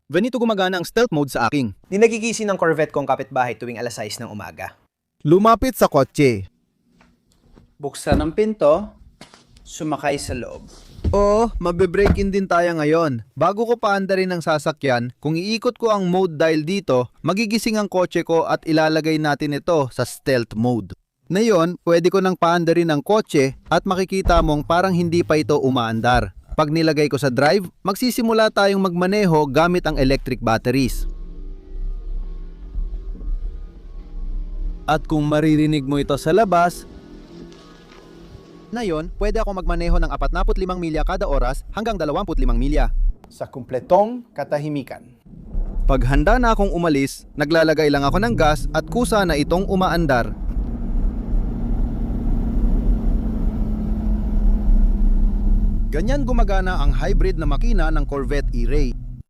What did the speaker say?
Ganito gumagana ang stealth mode sa aking. Di nagigising ng Corvette kong kapitbahay tuwing alas 6 ng umaga. Lumapit sa kotse. Buksan ang pinto, sumakay sa loob. Oo, mabe-break in din tayo ngayon. Bago ko paandarin ang sasakyan, kung iikot ko ang mode dial dito, magigising ang kotse ko at ilalagay natin ito sa stealth mode. Ngayon, pwede ko nang paandarin ang kotse at makikita mong parang hindi pa ito umaandar. Pag nilagay ko sa drive, magsisimula tayong magmaneho gamit ang electric batteries. At kung maririnig mo ito sa labas, na yon, pwede ako magmaneho ng 45 milya kada oras hanggang 25 milya. Sa kumpletong katahimikan. Pag handa na akong umalis, naglalagay lang ako ng gas at kusa na itong umaandar. Ganyan gumagana ang hybrid na makina ng Corvette E-Ray.